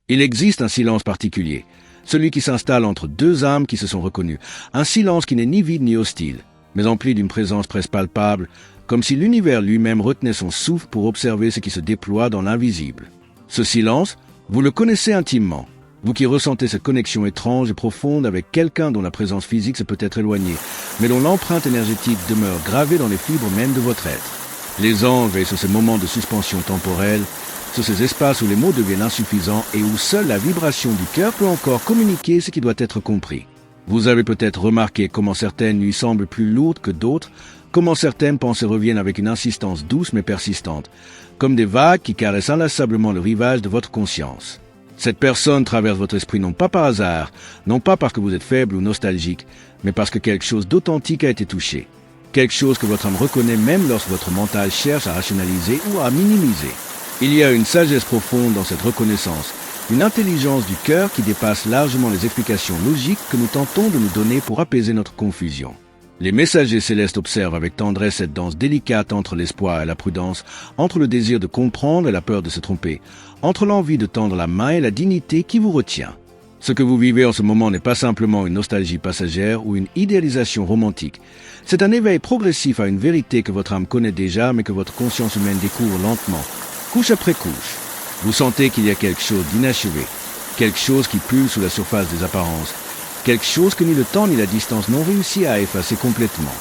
Il existe un silence particulier, celui qui s'installe entre deux âmes qui se sont reconnues, un silence qui n'est ni vide ni hostile, mais empli d'une présence presque palpable, comme si l'univers lui-même retenait son souffle pour observer ce qui se déploie dans l'invisible. Ce silence, vous le connaissez intimement, vous qui ressentez cette connexion étrange et profonde avec quelqu'un dont la présence physique se peut être éloignée, mais dont l'empreinte énergétique demeure gravée dans les fibres même de votre être. Les anges veillent sur ces moments de suspension temporelle, sur ces espaces où les mots deviennent insuffisants et où seule la vibration du cœur peut encore communiquer ce qui doit être compris. Vous avez peut-être remarqué comment certaines nuits semblent plus lourdes que d'autres, comment certaines pensées reviennent avec une insistance douce mais persistante, comme des vagues qui caressent inlassablement le rivage de votre conscience. Cette personne traverse votre esprit non pas par hasard, non pas parce que vous êtes faible ou nostalgique, mais parce que quelque chose d'authentique a été touché. Quelque chose que votre âme reconnaît même lorsque votre mental cherche à rationaliser ou à minimiser. Il y a une sagesse profonde dans cette reconnaissance, une intelligence du cœur qui dépasse largement les explications logiques que nous tentons de nous donner pour apaiser notre confusion. Les messagers célestes observent avec tendresse cette danse délicate entre l'espoir et la prudence, entre le désir de comprendre et la peur de se tromper, entre l'envie de tendre la main et la dignité qui vous retient. Ce que vous vivez en ce moment n'est pas simplement une nostalgie passagère ou une idéalisation romantique. C'est un éveil progressif à une vérité que votre âme connaît déjà mais que votre conscience humaine découvre lentement, couche après couche. Vous sentez qu'il y a quelque chose d'inachevé, quelque chose qui pulse sous la surface des apparences, quelque chose que ni le temps ni la distance n'ont réussi à effacer complètement.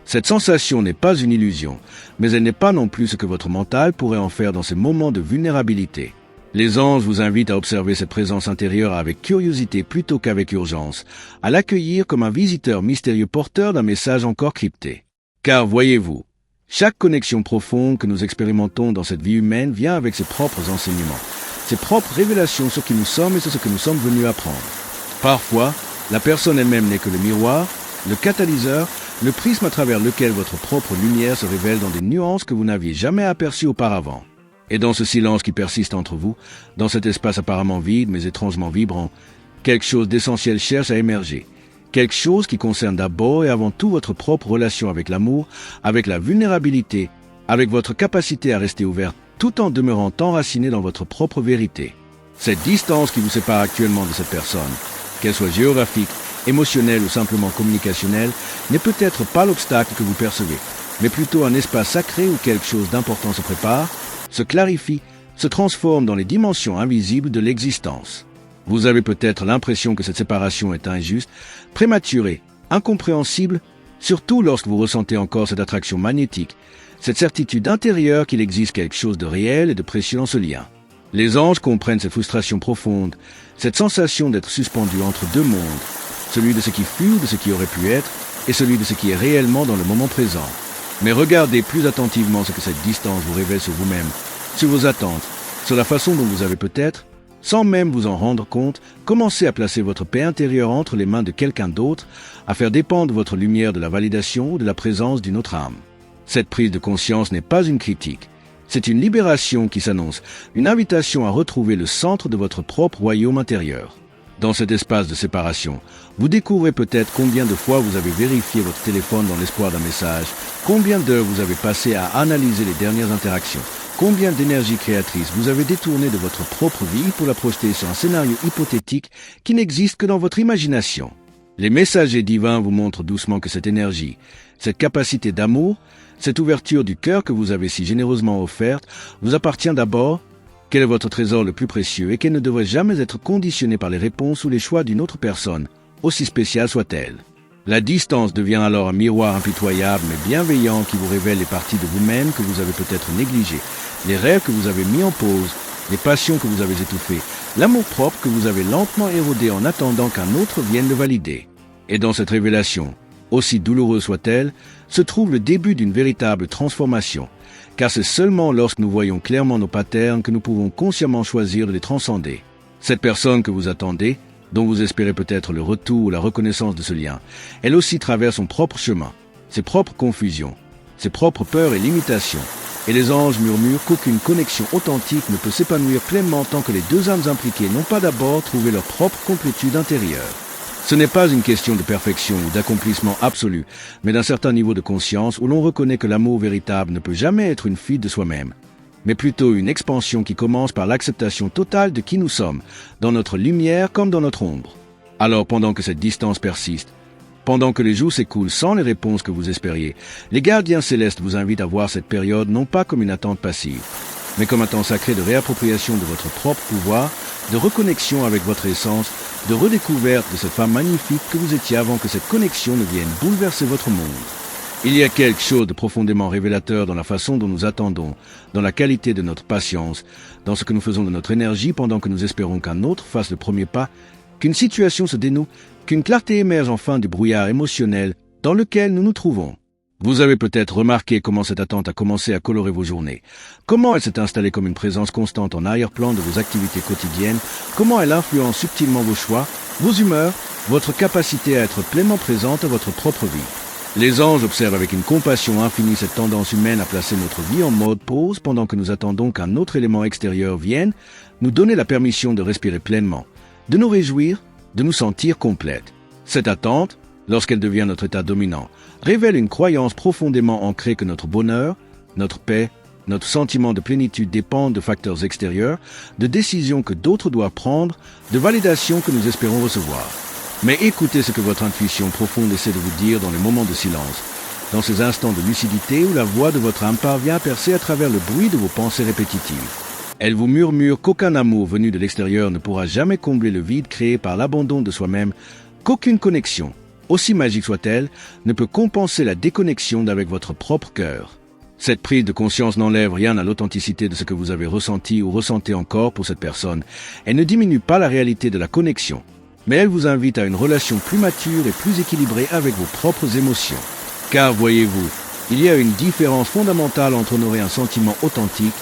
Cette sensation n'est pas une illusion, mais elle n'est pas non plus ce que votre mental pourrait en faire dans ces moments de vulnérabilité. Les anges vous invitent à observer cette présence intérieure avec curiosité plutôt qu'avec urgence, à l'accueillir comme un visiteur mystérieux porteur d'un message encore crypté. Car voyez-vous, chaque connexion profonde que nous expérimentons dans cette vie humaine vient avec ses propres enseignements, ses propres révélations sur qui nous sommes et sur ce que nous sommes venus apprendre. Parfois, la personne elle-même n'est que le miroir, le catalyseur, le prisme à travers lequel votre propre lumière se révèle dans des nuances que vous n'aviez jamais aperçues auparavant. Et dans ce silence qui persiste entre vous, dans cet espace apparemment vide mais étrangement vibrant, quelque chose d'essentiel cherche à émerger. Quelque chose qui concerne d'abord et avant tout votre propre relation avec l'amour, avec la vulnérabilité, avec votre capacité à rester ouvert tout en demeurant enraciné dans votre propre vérité. Cette distance qui vous sépare actuellement de cette personne, qu'elle soit géographique, émotionnelle ou simplement communicationnelle, n'est peut-être pas l'obstacle que vous percevez, mais plutôt un espace sacré où quelque chose d'important se prépare, se clarifie, se transforme dans les dimensions invisibles de l'existence. Vous avez peut-être l'impression que cette séparation est injuste, prématurée, incompréhensible, surtout lorsque vous ressentez encore cette attraction magnétique, cette certitude intérieure qu'il existe quelque chose de réel et de précieux dans ce lien. Les anges comprennent cette frustration profonde, cette sensation d'être suspendu entre deux mondes, celui de ce qui fut ou de ce qui aurait pu être, et celui de ce qui est réellement dans le moment présent. Mais regardez plus attentivement ce que cette distance vous révèle sur vous-même, sur vos attentes, sur la façon dont vous avez peut-être, sans même vous en rendre compte, commencé à placer votre paix intérieure entre les mains de quelqu'un d'autre, à faire dépendre votre lumière de la validation ou de la présence d'une autre âme. Cette prise de conscience n'est pas une critique. C'est une libération qui s'annonce, une invitation à retrouver le centre de votre propre royaume intérieur. Dans cet espace de séparation, vous découvrez peut-être combien de fois vous avez vérifié votre téléphone dans l'espoir d'un message, combien d'heures vous avez passé à analyser les dernières interactions, combien d'énergie créatrice vous avez détourné de votre propre vie pour la projeter sur un scénario hypothétique qui n'existe que dans votre imagination. Les messagers divins vous montrent doucement que cette énergie, cette capacité d'amour, cette ouverture du cœur que vous avez si généreusement offerte vous appartient d'abord, qu'elle est votre trésor le plus précieux et qu'elle ne devrait jamais être conditionnée par les réponses ou les choix d'une autre personne, aussi spéciale soit-elle. La distance devient alors un miroir impitoyable mais bienveillant qui vous révèle les parties de vous-même que vous avez peut-être négligées, les rêves que vous avez mis en pause, les passions que vous avez étouffées, l'amour-propre que vous avez lentement érodé en attendant qu'un autre vienne le valider. Et dans cette révélation, aussi douloureuse soit-elle, se trouve le début d'une véritable transformation, car c'est seulement lorsque nous voyons clairement nos patterns que nous pouvons consciemment choisir de les transcender. Cette personne que vous attendez, dont vous espérez peut-être le retour ou la reconnaissance de ce lien, elle aussi traverse son propre chemin, ses propres confusions, ses propres peurs et limitations, et les anges murmurent qu'aucune connexion authentique ne peut s'épanouir pleinement tant que les deux âmes impliquées n'ont pas d'abord trouvé leur propre complétude intérieure. Ce n'est pas une question de perfection ou d'accomplissement absolu, mais d'un certain niveau de conscience où l'on reconnaît que l'amour véritable ne peut jamais être une fuite de soi-même, mais plutôt une expansion qui commence par l'acceptation totale de qui nous sommes, dans notre lumière comme dans notre ombre. Alors pendant que cette distance persiste, pendant que les jours s'écoulent sans les réponses que vous espériez, les gardiens célestes vous invitent à voir cette période non pas comme une attente passive, mais comme un temps sacré de réappropriation de votre propre pouvoir, de reconnexion avec votre essence, de redécouverte de cette femme magnifique que vous étiez avant que cette connexion ne vienne bouleverser votre monde. Il y a quelque chose de profondément révélateur dans la façon dont nous attendons, dans la qualité de notre patience, dans ce que nous faisons de notre énergie pendant que nous espérons qu'un autre fasse le premier pas, qu'une situation se dénoue, qu'une clarté émerge enfin du brouillard émotionnel dans lequel nous nous trouvons. Vous avez peut-être remarqué comment cette attente a commencé à colorer vos journées, comment elle s'est installée comme une présence constante en arrière-plan de vos activités quotidiennes, comment elle influence subtilement vos choix, vos humeurs, votre capacité à être pleinement présente à votre propre vie. Les anges observent avec une compassion infinie cette tendance humaine à placer notre vie en mode pause pendant que nous attendons qu'un autre élément extérieur vienne nous donner la permission de respirer pleinement, de nous réjouir, de nous sentir complètes. Cette attente, lorsqu'elle devient notre état dominant, révèle une croyance profondément ancrée que notre bonheur, notre paix, notre sentiment de plénitude dépendent de facteurs extérieurs, de décisions que d'autres doivent prendre, de validations que nous espérons recevoir. Mais écoutez ce que votre intuition profonde essaie de vous dire dans les moments de silence, dans ces instants de lucidité où la voix de votre âme parvient à percer à travers le bruit de vos pensées répétitives. Elle vous murmure qu'aucun amour venu de l'extérieur ne pourra jamais combler le vide créé par l'abandon de soi-même, qu'aucune connexion, aussi magique soit-elle, ne peut compenser la déconnexion d'avec votre propre cœur. Cette prise de conscience n'enlève rien à l'authenticité de ce que vous avez ressenti ou ressentez encore pour cette personne. Elle ne diminue pas la réalité de la connexion, mais elle vous invite à une relation plus mature et plus équilibrée avec vos propres émotions. Car, voyez-vous, il y a une différence fondamentale entre honorer un sentiment authentique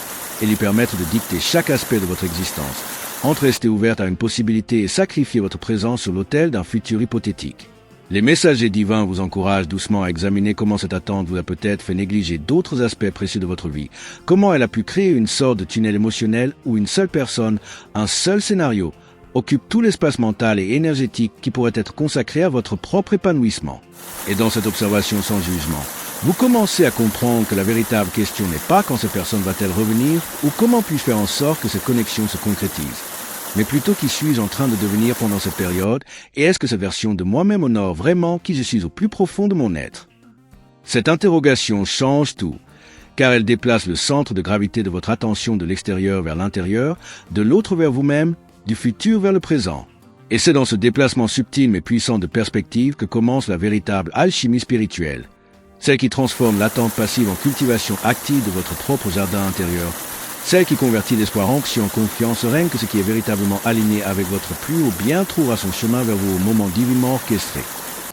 et lui permettre de dicter chaque aspect de votre existence, entre rester ouverte à une possibilité et sacrifier votre présence sur l'autel d'un futur hypothétique. Les messagers divins vous encouragent doucement à examiner comment cette attente vous a peut-être fait négliger d'autres aspects précieux de votre vie, comment elle a pu créer une sorte de tunnel émotionnel où une seule personne, un seul scénario, occupe tout l'espace mental et énergétique qui pourrait être consacré à votre propre épanouissement. Et dans cette observation sans jugement, vous commencez à comprendre que la véritable question n'est pas quand cette personne va-t-elle revenir ou comment puis-je faire en sorte que cette connexion se concrétise, mais plutôt qui suis-je en train de devenir pendant cette période et est-ce que cette version de moi-même honore vraiment qui je suis au plus profond de mon être. Cette interrogation change tout, car elle déplace le centre de gravité de votre attention de l'extérieur vers l'intérieur, de l'autre vers vous-même, du futur vers le présent. Et c'est dans ce déplacement subtil mais puissant de perspective que commence la véritable alchimie spirituelle, celle qui transforme l'attente passive en cultivation active de votre propre jardin intérieur, celle qui convertit l'espoir anxieux en confiance sereine que ce qui est véritablement aligné avec votre plus haut bien trouvera son chemin vers vos moments divinement orchestrés,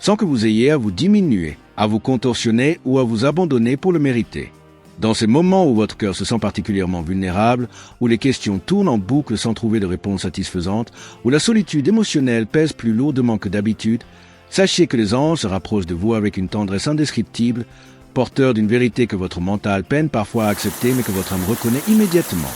sans que vous ayez à vous diminuer, à vous contorsionner ou à vous abandonner pour le mériter. Dans ces moments où votre cœur se sent particulièrement vulnérable, où les questions tournent en boucle sans trouver de réponse satisfaisante, où la solitude émotionnelle pèse plus lourdement que d'habitude, sachez que les anges se rapprochent de vous avec une tendresse indescriptible, porteur d'une vérité que votre mental peine parfois à accepter mais que votre âme reconnaît immédiatement.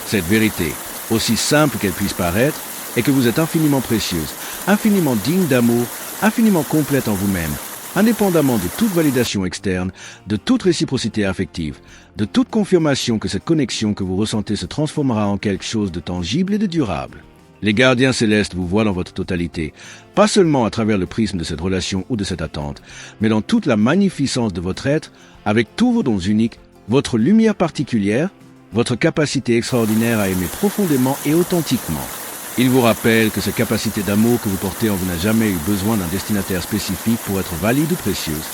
Cette vérité, aussi simple qu'elle puisse paraître, est que vous êtes infiniment précieuse, infiniment digne d'amour, infiniment complète en vous-même, indépendamment de toute validation externe, de toute réciprocité affective, de toute confirmation que cette connexion que vous ressentez se transformera en quelque chose de tangible et de durable. Les gardiens célestes vous voient dans votre totalité, pas seulement à travers le prisme de cette relation ou de cette attente, mais dans toute la magnificence de votre être, avec tous vos dons uniques, votre lumière particulière, votre capacité extraordinaire à aimer profondément et authentiquement. Il vous rappelle que cette capacité d'amour que vous portez en vous n'a jamais eu besoin d'un destinataire spécifique pour être valide ou précieuse,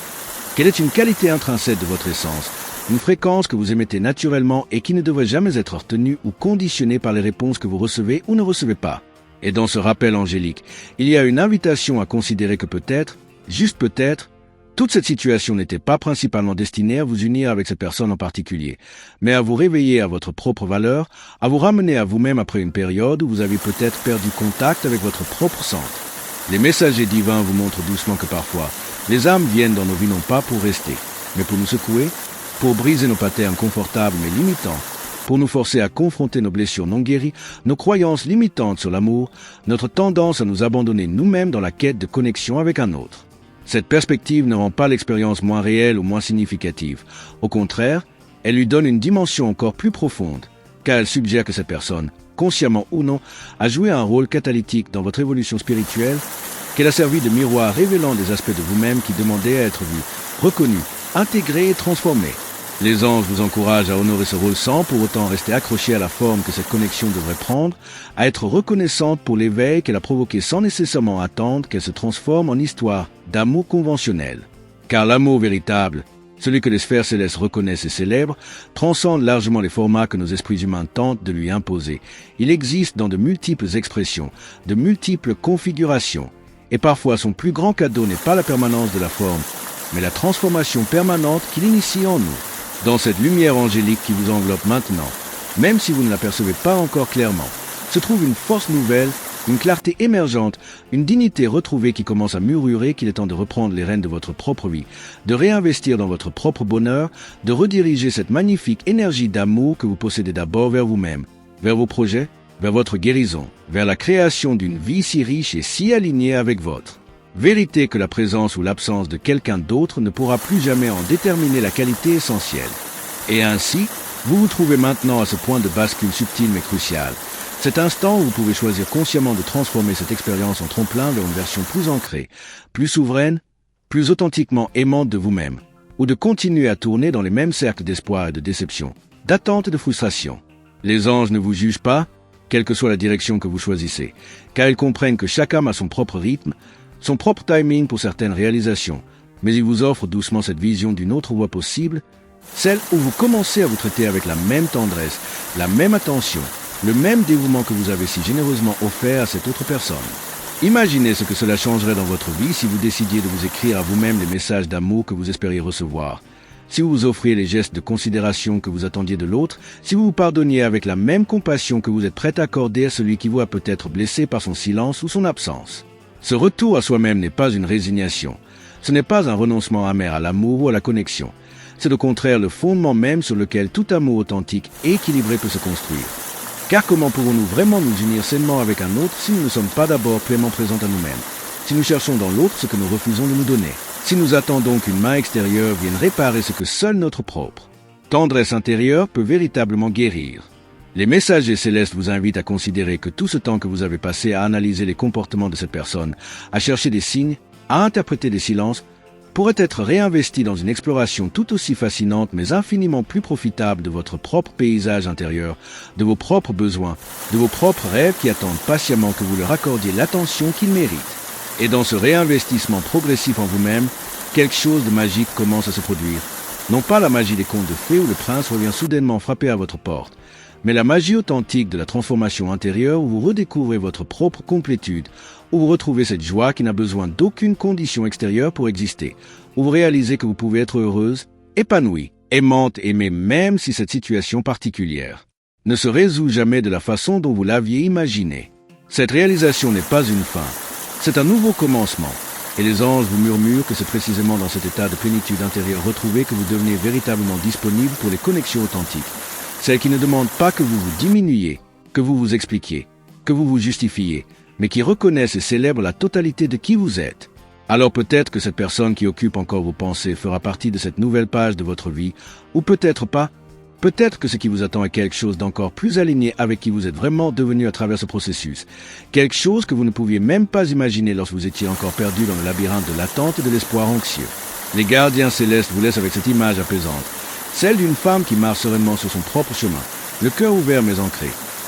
qu'elle est une qualité intrinsèque de votre essence, une fréquence que vous émettez naturellement et qui ne devrait jamais être retenue ou conditionnée par les réponses que vous recevez ou ne recevez pas. Et dans ce rappel angélique, il y a une invitation à considérer que peut-être, juste peut-être, toute cette situation n'était pas principalement destinée à vous unir avec cette personne en particulier, mais à vous réveiller à votre propre valeur, à vous ramener à vous-même après une période où vous avez peut-être perdu contact avec votre propre centre. Les messagers divins vous montrent doucement que parfois, les âmes viennent dans nos vies non pas pour rester, mais pour nous secouer, pour briser nos patterns confortables mais limitants, pour nous forcer à confronter nos blessures non guéries, nos croyances limitantes sur l'amour, notre tendance à nous abandonner nous-mêmes dans la quête de connexion avec un autre. Cette perspective ne rend pas l'expérience moins réelle ou moins significative. Au contraire, elle lui donne une dimension encore plus profonde. car elle suggère que cette personne, consciemment ou non, a joué un rôle catalytique dans votre évolution spirituelle, qu'elle a servi de miroir révélant des aspects de vous-même qui demandaient à être vus, reconnus, intégrés et transformés. Les anges vous encouragent à honorer ce rôle sans pour autant rester accrochés à la forme que cette connexion devrait prendre, à être reconnaissante pour l'éveil qu'elle a provoqué sans nécessairement attendre qu'elle se transforme en histoire d'amour conventionnel. Car l'amour véritable, celui que les sphères célestes reconnaissent et célèbrent, transcende largement les formats que nos esprits humains tentent de lui imposer. Il existe dans de multiples expressions, de multiples configurations, et parfois son plus grand cadeau n'est pas la permanence de la forme, mais la transformation permanente qu'il initie en nous. Dans cette lumière angélique qui vous enveloppe maintenant, même si vous ne l'apercevez pas encore clairement, se trouve une force nouvelle, une clarté émergente, une dignité retrouvée qui commence à murmurer qu'il est temps de reprendre les rênes de votre propre vie, de réinvestir dans votre propre bonheur, de rediriger cette magnifique énergie d'amour que vous possédez d'abord vers vous-même, vers vos projets, vers votre guérison, vers la création d'une vie si riche et si alignée avec votre. Vérité que la présence ou l'absence de quelqu'un d'autre ne pourra plus jamais en déterminer la qualité essentielle. Et ainsi, vous vous trouvez maintenant à ce point de bascule subtil mais crucial. Cet instant où vous pouvez choisir consciemment de transformer cette expérience en tremplin vers une version plus ancrée, plus souveraine, plus authentiquement aimante de vous-même, ou de continuer à tourner dans les mêmes cercles d'espoir et de déception, d'attente et de frustration. Les anges ne vous jugent pas, quelle que soit la direction que vous choisissez, car ils comprennent que chaque âme a son propre rythme, son propre timing pour certaines réalisations, mais il vous offre doucement cette vision d'une autre voie possible, celle où vous commencez à vous traiter avec la même tendresse, la même attention, le même dévouement que vous avez si généreusement offert à cette autre personne. Imaginez ce que cela changerait dans votre vie si vous décidiez de vous écrire à vous-même les messages d'amour que vous espériez recevoir, si vous vous offriez les gestes de considération que vous attendiez de l'autre, si vous vous pardonniez avec la même compassion que vous êtes prêt à accorder à celui qui vous a peut-être blessé par son silence ou son absence. Ce retour à soi-même n'est pas une résignation. Ce n'est pas un renoncement amer à l'amour ou à la connexion. C'est au contraire le fondement même sur lequel tout amour authentique et équilibré peut se construire. Car comment pourrons-nous vraiment nous unir sainement avec un autre si nous ne sommes pas d'abord pleinement présents à nous-mêmes, si nous cherchons dans l'autre ce que nous refusons de nous donner, si nous attendons qu'une main extérieure vienne réparer ce que seul notre propre tendresse intérieure peut véritablement guérir. Les messagers célestes vous invitent à considérer que tout ce temps que vous avez passé à analyser les comportements de cette personne, à chercher des signes, à interpréter des silences, pourrait être réinvesti dans une exploration tout aussi fascinante mais infiniment plus profitable de votre propre paysage intérieur, de vos propres besoins, de vos propres rêves qui attendent patiemment que vous leur accordiez l'attention qu'ils méritent. Et dans ce réinvestissement progressif en vous-même, quelque chose de magique commence à se produire. Non pas la magie des contes de fées où le prince revient soudainement frapper à votre porte, mais la magie authentique de la transformation intérieure où vous redécouvrez votre propre complétude, où vous retrouvez cette joie qui n'a besoin d'aucune condition extérieure pour exister, où vous réalisez que vous pouvez être heureuse, épanouie, aimante, aimée même si cette situation particulière ne se résout jamais de la façon dont vous l'aviez imaginé. Cette réalisation n'est pas une fin, c'est un nouveau commencement. Et les anges vous murmurent que c'est précisément dans cet état de plénitude intérieure retrouvée que vous devenez véritablement disponible pour les connexions authentiques. Celles qui ne demandent pas que vous vous diminuiez, que vous vous expliquiez, que vous vous justifiez, mais qui reconnaissent et célèbrent la totalité de qui vous êtes. Alors peut-être que cette personne qui occupe encore vos pensées fera partie de cette nouvelle page de votre vie, ou peut-être pas. Peut-être que ce qui vous attend est quelque chose d'encore plus aligné avec qui vous êtes vraiment devenu à travers ce processus. Quelque chose que vous ne pouviez même pas imaginer lorsque vous étiez encore perdu dans le labyrinthe de l'attente et de l'espoir anxieux. Les gardiens célestes vous laissent avec cette image apaisante. Celle d'une femme qui marche sereinement sur son propre chemin, le cœur ouvert mais ancré,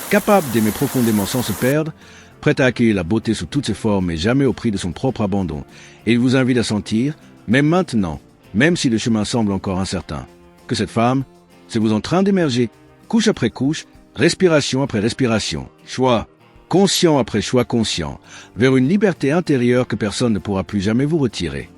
capable d'aimer profondément sans se perdre, prête à accueillir la beauté sous toutes ses formes mais jamais au prix de son propre abandon. Et il vous invite à sentir, même maintenant, même si le chemin semble encore incertain, que cette femme, c'est vous en train d'émerger, couche après couche, respiration après respiration, choix, conscient après choix conscient, vers une liberté intérieure que personne ne pourra plus jamais vous retirer.